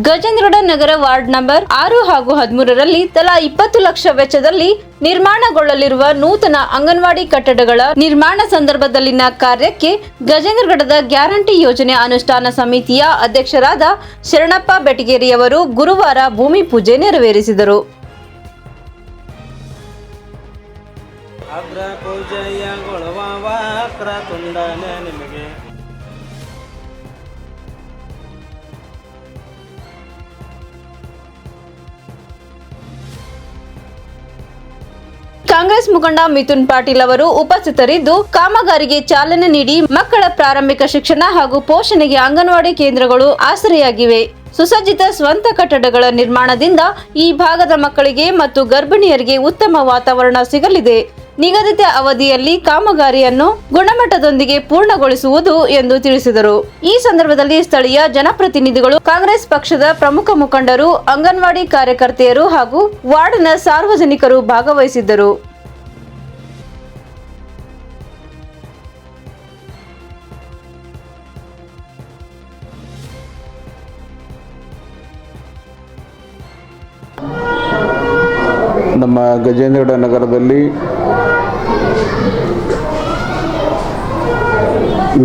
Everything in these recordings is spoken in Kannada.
ಗಜೇಂದ್ರಗಡ ನಗರ ವಾರ್ಡ್ ನಂಬರ್ 6 ಹಾಗೂ 13ರಲ್ಲಿ ತಲಾ 20 ಲಕ್ಷ ವೆಚ್ಚದಲ್ಲಿ ನಿರ್ಮಾಣಗೊಳ್ಳಲಿರುವ ನೂತನ ಅಂಗನವಾಡಿ ಕಟ್ಟಡಗಳ ನಿರ್ಮಾಣ ಸಂದರ್ಭದಲ್ಲಿನ ಕಾರ್ಯಕ್ಕೆ ಗಜೇಂದ್ರಗಡದ ಗ್ಯಾರಂಟಿ ಯೋಜನೆ ಅನುಷ್ಠಾನ ಸಮಿತಿಯ ಅಧ್ಯಕ್ಷರಾದ ಶರಣಪ್ಪ ಬೆಟಗೇರಿಯವರು ಗುರುವಾರ ಭೂಮಿ ಪೂಜೆ ನೆರವೇರಿಸಿದರು. ಕಾಂಗ್ರೆಸ್ ಮುಖಂಡ ಮಿಥುನ್ ಪಾಟೀಲ್ ಅವರು ಉಪಸ್ಥಿತರಿದ್ದು ಕಾಮಗಾರಿಗೆ ಚಾಲನೆ ನೀಡಿ ಮಕ್ಕಳ ಪ್ರಾರಂಭಿಕ ಶಿಕ್ಷಣ ಹಾಗೂ ಪೋಷಣೆಗೆ ಅಂಗನವಾಡಿ ಕೇಂದ್ರಗಳು ಆಸರೆಯಾಗಿವೆ. ಸುಸಜ್ಜಿತ ಸ್ವಂತ ಕಟ್ಟಡಗಳ ನಿರ್ಮಾಣದಿಂದ ಈ ಭಾಗದ ಮಕ್ಕಳಿಗೆ ಮತ್ತು ಗರ್ಭಿಣಿಯರಿಗೆ ಉತ್ತಮ ವಾತಾವರಣ ಸಿಗಲಿದೆ. ನಿಗದಿತ ಅವಧಿಯಲ್ಲಿ ಕಾಮಗಾರಿಯನ್ನು ಗುಣಮಟ್ಟದೊಂದಿಗೆ ಪೂರ್ಣಗೊಳಿಸುವುದು ಎಂದು ತಿಳಿಸಿದರು. ಈ ಸಂದರ್ಭದಲ್ಲಿ ಸ್ಥಳೀಯ ಜನಪ್ರತಿನಿಧಿಗಳು, ಕಾಂಗ್ರೆಸ್ ಪಕ್ಷದ ಪ್ರಮುಖ ಮುಖಂಡರು, ಅಂಗನವಾಡಿ ಕಾರ್ಯಕರ್ತೆಯರು ಹಾಗೂ ವಾರ್ಡ್ನ ಸಾರ್ವಜನಿಕರು ಭಾಗವಹಿಸಿದ್ದರು. ನಮ್ಮ ಗಜೇಂದ್ರಗಡ ನಗರದಲ್ಲಿ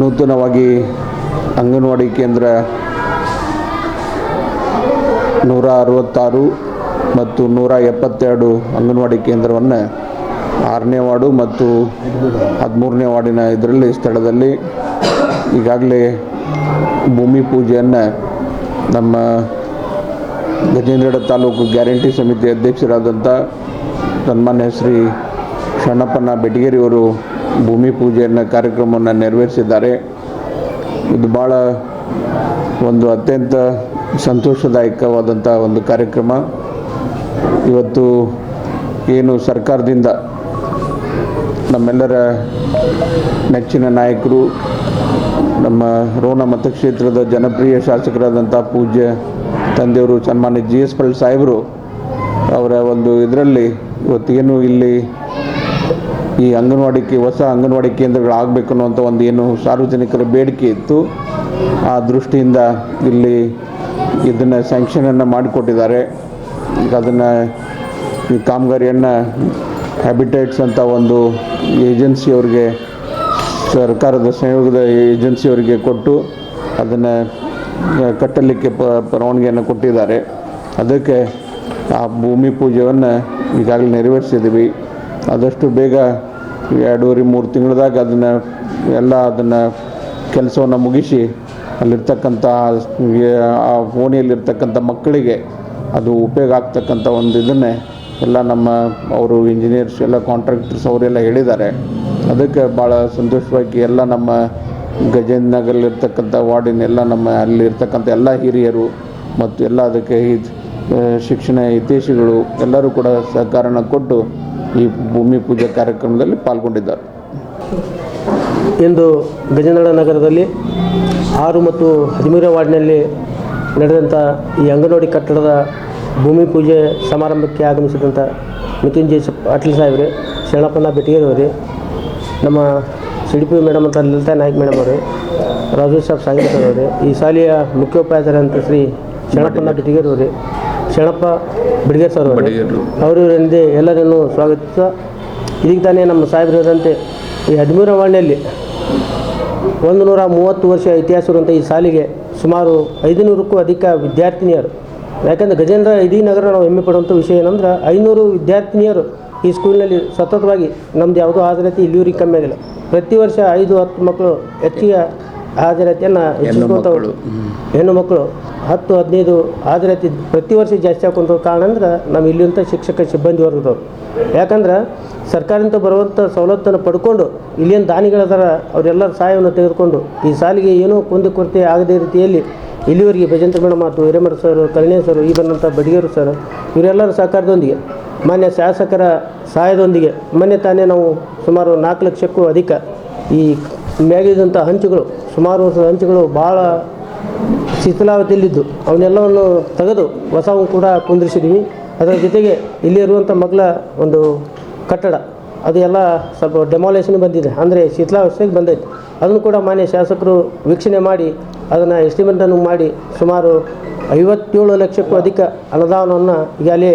ನೂತನವಾಗಿ ಅಂಗನವಾಡಿ ಕೇಂದ್ರ 166 ಮತ್ತು 172 ಅಂಗನವಾಡಿ ಕೇಂದ್ರವನ್ನು 6ನೇ ವಾರ್ಡು ಮತ್ತು 13ನೇ ವಾರ್ಡಿನ ಇದರಲ್ಲಿ ಸ್ಥಳದಲ್ಲಿ ಈಗಾಗಲೇ ಭೂಮಿ ಪೂಜೆಯನ್ನು ನಮ್ಮ ಗಜೇಂದ್ರಗಡ ತಾಲೂಕು ಗ್ಯಾರಂಟಿ ಸಮಿತಿ ಅಧ್ಯಕ್ಷರಾದಂಥ ಸನ್ಮಾನ್ಯ ಶ್ರೀ ಶರಣಪ್ಪನ ಬೆಟಗೇರಿಯವರು ಭೂಮಿ ಪೂಜೆಯನ್ನು ಕಾರ್ಯಕ್ರಮವನ್ನು ನೆರವೇರಿಸಿದ್ದಾರೆ. ಇದು ಭಾಳ ಒಂದು ಅತ್ಯಂತ ಸಂತೋಷದಾಯಕವಾದಂಥ ಒಂದು ಕಾರ್ಯಕ್ರಮ. ಇವತ್ತು ಏನು ಸರ್ಕಾರದಿಂದ ನಮ್ಮೆಲ್ಲರ ನೆಚ್ಚಿನ ನಾಯಕರು, ನಮ್ಮ ರೋಣ ಮತಕ್ಷೇತ್ರದ ಜನಪ್ರಿಯ ಶಾಸಕರಾದಂಥ ಪೂಜ್ಯ ತಂದೆಯವರು ಸನ್ಮಾನ್ಯ GS ಪಾಟೀಲ್ ಸಾಹೇಬರು ಅವರ ಒಂದು ಇದರಲ್ಲಿ ಇವತ್ತೇನು ಇಲ್ಲಿ ಈ ಅಂಗನವಾಡಿಗೆ ಹೊಸ ಅಂಗನವಾಡಿ ಕೇಂದ್ರಗಳಾಗಬೇಕು ಅನ್ನುವಂಥ ಒಂದು ಏನು ಸಾರ್ವಜನಿಕರ ಬೇಡಿಕೆ ಇತ್ತು, ಆ ದೃಷ್ಟಿಯಿಂದ ಇಲ್ಲಿ ಇದನ್ನು ಸ್ಯಾಂಕ್ಷನನ್ನು ಮಾಡಿಕೊಟ್ಟಿದ್ದಾರೆ. ಈಗ ಅದನ್ನು ಈ ಕಾಮಗಾರಿಯನ್ನು ಹ್ಯಾಬಿಟೇಟ್ಸ್ ಅಂತ ಒಂದು ಏಜೆನ್ಸಿಯವರಿಗೆ, ಸರ್ಕಾರದ ಸಂಯೋಗದ ಏಜೆನ್ಸಿಯವರಿಗೆ ಕೊಟ್ಟು ಅದನ್ನು ಕಟ್ಟಲಿಕ್ಕೆ ಪರವಾನಗಿಯನ್ನು ಕೊಟ್ಟಿದ್ದಾರೆ. ಅದಕ್ಕೆ ಆ ಭೂಮಿ ಪೂಜೆಯನ್ನು ಈಗಾಗಲೇ ನೆರವೇರಿಸಿದ್ದೀವಿ. ಆದಷ್ಟು ಬೇಗ 2-3 ತಿಂಗಳದಾಗ ಅದನ್ನು ಕೆಲಸವನ್ನು ಮುಗಿಸಿ ಅಲ್ಲಿರ್ತಕ್ಕಂಥ ಆ ಓಣಿಯಲ್ಲಿರ್ತಕ್ಕಂಥ ಮಕ್ಕಳಿಗೆ ಅದು ಉಪಯೋಗ ಆಗ್ತಕ್ಕಂಥ ಒಂದು ಇದನ್ನೇ ಎಲ್ಲ ನಮ್ಮ ಅವರು ಇಂಜಿನಿಯರ್ಸ್ ಎಲ್ಲ ಕಾಂಟ್ರಾಕ್ಟರ್ಸ್ ಅವರೆಲ್ಲ ಹೇಳಿದ್ದಾರೆ. ಅದಕ್ಕೆ ಭಾಳ ಸಂತೋಷವಾಗಿ ಎಲ್ಲ ನಮ್ಮ ಗಜೇಂದ್ರ ನಗರಲ್ಲಿರ್ತಕ್ಕಂಥ ವಾರ್ಡಿನ ಎಲ್ಲ ನಮ್ಮ ಅಲ್ಲಿರ್ತಕ್ಕಂಥ ಎಲ್ಲ ಹಿರಿಯರು ಮತ್ತು ಎಲ್ಲ ಅದಕ್ಕೆ ಶಿಕ್ಷಣ ಹಿತೈಷಿಗಳು ಎಲ್ಲರೂ ಕೂಡ ಸಹಕಾರನ ಕೊಟ್ಟು ಈ ಭೂಮಿ ಪೂಜೆ ಕಾರ್ಯಕ್ರಮದಲ್ಲಿ ಪಾಲ್ಗೊಂಡಿದ್ದಾರೆ. ಇಂದು ಗಜೇಂದ್ರಗಡ ನಗರದಲ್ಲಿ 6 ಮತ್ತು 13ನೇ ವಾರ್ಡ್ನಲ್ಲಿ ನಡೆದಂಥ ಈ ಅಂಗನವಾಡಿ ಕಟ್ಟಡದ ಭೂಮಿ ಪೂಜೆ ಸಮಾರಂಭಕ್ಕೆ ಆಗಮಿಸಿದಂಥ ಮಿಥುನ್ ಪಾಟೀಲ್ ಸಾಹೇಬ್ರೆ, ಶರಣಪ್ಪನ ಬೆಟಗೇರಿಯವರೇ, ನಮ್ಮ CDP ಮೇಡಮ್ ಅಂತ ಲಲಿತಾ ನಾಯ್ಕ ಮೇಡಮ್ ಅವರೇ, ರಾಜು ಸಾಬ್ ಸಾಂಗೇಶ್ವರ ಅವರೇ, ಈ ಶಾಲೆಯ ಮುಖ್ಯೋಪಾಧ್ಯಾಯರಂತ ಶ್ರೀ ಶರಣಪ್ಪನ ಬೆಟಗೇರಿಯವರೇ, ಶರಣಪ್ಪ ಬೆಟಗೇರಿ ಸರ್ ಅವರಿಂದ ಎಲ್ಲರನ್ನು ಸ್ವಾಗತಿಸುತ್ತಾ, ಇದೀಗ ತಾನೇ ನಮ್ಮ ಸಾಹೇಬರಂತೆ ಈ 13ನೇ ವಾರ್ಡ್ನಲ್ಲಿ 130 ವರ್ಷ ಇತಿಹಾಸ ಇರುವಂಥ ಈ ಶಾಲೆಗೆ ಸುಮಾರು 500ಕ್ಕೂ ಅಧಿಕ ವಿದ್ಯಾರ್ಥಿನಿಯರು, ಯಾಕಂದರೆ ಗಜೇಂದ್ರ ಇಡೀ ನಗರ ನಾವು ಹೆಮ್ಮೆ ಪಡುವಂಥ ವಿಷಯ ಏನಂದ್ರೆ 500 ವಿದ್ಯಾರ್ಥಿನಿಯರು ಈ ಸ್ಕೂಲಿನಲ್ಲಿ ಸತತವಾಗಿ ನಮ್ಮದು ಯಾವುದೋ ಹಾಜರಾತಿ ಇಲ್ಲಿವರೆಗೆ ಕಮ್ಮಿ ಆಗಿಲ್ಲ. ಪ್ರತಿ ವರ್ಷ 5-10 ಮಕ್ಕಳು ಹೆಚ್ಚಿಗೆ ಹಾಜರಾತಿಯನ್ನು ಹೆಚ್ಚಿಸ್ಕೊಂತವ್ರು, ಹೆಣ್ಣು ಮಕ್ಕಳು 10-15 ಹಾಜರಾತಿ ಪ್ರತಿ ವರ್ಷ ಜಾಸ್ತಿ ಹಾಕೊಂತ ಕಾರಣ ಅಂದ್ರೆ ನಮ್ಮ ಇಲ್ಲಿಂಥ ಶಿಕ್ಷಕ ಸಿಬ್ಬಂದಿ ವರ್ಗದವ್ರು. ಯಾಕಂದ್ರೆ ಸರ್ಕಾರದಿಂದ ಬರುವಂಥ ಸವಲತ್ತನ್ನು ಪಡ್ಕೊಂಡು ಇಲ್ಲಿನ ದಾನಿಗಳದಾರ ಅವರೆಲ್ಲರ ಸಹಾಯವನ್ನು ತೆಗೆದುಕೊಂಡು ಈ ಸಾಲಿಗೆ ಏನೂ ಕುಂದುಕೊರತೆ ಆಗದೇ ರೀತಿಯಲ್ಲಿ ಇಲ್ಲಿವರೆಗೆ ಭಜಂತ್ರ ಮೇಡಮ್ ಮತ್ತು ಹಿರೇಮಠ ಸರ್, ಕಲ್ಯಾಣ ಸರ್, ಈ ಬಂದಂಥ ಬೆಟಗೇರಿ ಸರ್ ಇವರೆಲ್ಲರ ಸಹಕಾರದೊಂದಿಗೆ, ಮಾನ್ಯ ಶಾಸಕರ ಸಹಾಯದೊಂದಿಗೆ ಮೊನ್ನೆ ತಾನೇ ನಾವು ಸುಮಾರು 4 ಲಕ್ಷಕ್ಕೂ ಅಧಿಕ ಈ ಮ್ಯಾಗಿದ್ದಂಥ ಹಂಚುಗಳು, ಸುಮಾರು ವರ್ಷದ ಹಂಚುಗಳು ಭಾಳ ಶಿಥಿಲಾವತಿಯಲ್ಲಿದ್ದು ಅವನ್ನೆಲ್ಲವನ್ನು ತೆಗೆದು ಹೊಸವನ್ನು ಕೂಡ ಕುಂದಿರಿಸಿದ್ದೀವಿ. ಅದರ ಜೊತೆಗೆ ಇಲ್ಲಿ ಇರುವಂಥ ಮಕ್ಕಳ ಒಂದು ಕಟ್ಟಡ ಅದು ಎಲ್ಲ ಸ್ವಲ್ಪ ಡೆಮಾಲೇಷನ್ ಬಂದಿದೆ, ಅಂದರೆ ಶಿಥಿಲಾವಸ್ಥೆಗೆ ಬಂದೈತೆ. ಅದನ್ನು ಕೂಡ ಮಾನ್ಯ ಶಾಸಕರು ವೀಕ್ಷಣೆ ಮಾಡಿ ಅದನ್ನು ಎಸ್ಟಿಮೇಟನ್ನು ಮಾಡಿ ಸುಮಾರು 57 ಲಕ್ಷಕ್ಕೂ ಅಧಿಕ ಅನುದಾನವನ್ನು ಈಗಾಗಲೇ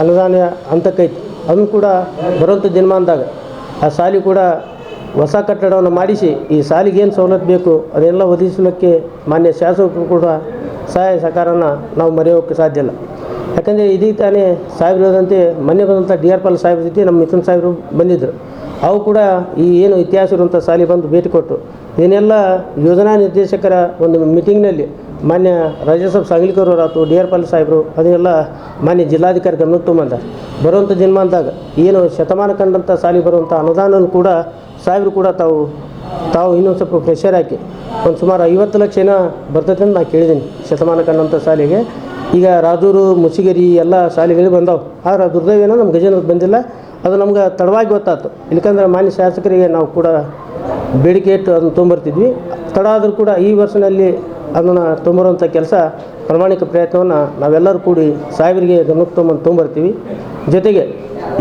ಅನುದಾನ ಹಂತಕ್ಕೈತಿ. ಅದನ್ನು ಕೂಡ ಬರುವಂಥ ದಿನಮಾನದಾಗ ಆ ಶಾಲೆ ಕೂಡ ಹೊಸ ಕಟ್ಟಡವನ್ನು ಮಾಡಿಸಿ ಈ ಶಾಲೆಗೆ ಏನು ಸವಲತ್ತು ಬೇಕು ಅದನ್ನೆಲ್ಲ ಒದಗಿಸಲಿಕ್ಕೆ ಮಾನ್ಯ ಶಾಸಕರು ಕೂಡ ಸಹಾಯ ಸಹಕಾರನ ನಾವು ಮರೆಯೋಕ್ಕೆ ಸಾಧ್ಯ ಇಲ್ಲ. ಯಾಕಂದರೆ ಇದೀಗ ತಾನೇ ಸಾಹೇಬ್ರು ಹೇಳಿದಂತೆ ಮೊನ್ನೆ ಬಂದಂಥ ಡಿ ಆರ್ ಪಾಲ್ ಸಾಹೇಬ್ರ ಜೊತೆ ನಮ್ಮ ಮಿಥುನ್ ಸಾಹೇಬರು ಬಂದಿದ್ದರು. ಅವು ಕೂಡ ಈ ಏನು ಇತಿಹಾಸ ಇರುವಂಥ ಶಾಲೆ ಬಂದು ಭೇಟಿ ಕೊಟ್ಟು ಏನೆಲ್ಲ ಯೋಜನಾ ನಿರ್ದೇಶಕರ ಒಂದು ಮೀಟಿಂಗ್ನಲ್ಲಿ ಮಾನ್ಯ ರಾಜ್ಯಸಭಾ ಸಾಂಗ್ಲಿಕರು ಆಯ್ತು, ಡಿ ಆರ್ ಪಾಲ್ ಸಾಹೇಬರು ಅದನ್ನೆಲ್ಲ ಮಾನ್ಯ ಜಿಲ್ಲಾಧಿಕಾರಿ ಗಮನಕ್ಕೆ ತೊಗೊಂಬಂದಾರೆ. ಬರುವಂಥ ದಿನಮಾನದಾಗ ಏನು ಶತಮಾನ ಕಂಡಂಥ ಶಾಲೆ ಬರುವಂಥ ಅನುದಾನವನ್ನು ಕೂಡ ಸಾಹೇಬರು ಕೂಡ ತಾವು ಇನ್ನೊಂದು ಸ್ವಲ್ಪ ಪ್ರೆಷರ್ ಹಾಕಿ ಒಂದು ಸುಮಾರು 50 ಲಕ್ಷ ಏನೋ ಬರ್ತೈತೆ ಅಂತ ನಾನು ಕೇಳಿದ್ದೀನಿ ಶತಮಾನ ಕಂಡಂಥ ಶಾಲೆಗೆ. ಈಗ ರಾಜೂರು, ಮುಸಿಗೇರಿ ಎಲ್ಲ ಶಾಲೆಗಳಿಗೆ ಬಂದವು. ಆದರೆ ದುರ್ದೈವೇನೋ ನಮ್ಮ ಗಜೇಂದ್ರಕ್ಕೆ ಬಂದಿಲ್ಲ. ಅದು ನಮ್ಗೆ ತಡವಾಗಿ ಗೊತ್ತಾಯ್ತು. ಇಲ್ಕಂದ್ರೆ ಮಾನ್ಯ ಶಾಸಕರಿಗೆ ನಾವು ಕೂಡ ಬೇಡಿಕೆ ಇಟ್ಟು ಅದನ್ನು ತೊಗೊಂಬರ್ತಿದ್ವಿ. ತಡ ಆದರೂ ಕೂಡ ಈ ವರ್ಷದಲ್ಲಿ ಅದನ್ನು ತೊಗೊಂಬರುವಂಥ ಕೆಲಸ ಪ್ರಾಮಾಣಿಕ ಪ್ರಯತ್ನವನ್ನು ನಾವೆಲ್ಲರೂ ಕೂಡಿ ಸಾಹೇಬರಿಗೆ ಗಮನಕ್ಕೆ ತೊಗೊಂಬರ್ತೀವಿ. ಜೊತೆಗೆ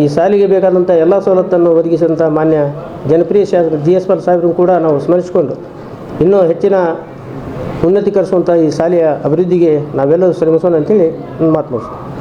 ಈ ಶಾಲೆಗೆ ಬೇಕಾದಂಥ ಎಲ್ಲ ಸವಲತ್ತನ್ನು ಒದಗಿಸಿದಂಥ ಮಾನ್ಯ ಜನಪ್ರಿಯ ಶಾಸಕ GS ಪಾಲ್ ಸಾಹೇಬ್ರನ್ನು ಕೂಡ ನಾವು ಸ್ಮರಿಸಿಕೊಂಡು ಇನ್ನೂ ಹೆಚ್ಚಿನ ಉನ್ನತೀಕರಿಸುವಂಥ ಈ ಶಾಲೆಯ ಅಭಿವೃದ್ಧಿಗೆ ನಾವೆಲ್ಲರೂ ಶ್ರಮಿಸೋಣ ಅಂತೇಳಿ ಮಾತು ಮುಗಿಸ್ತೀವಿ.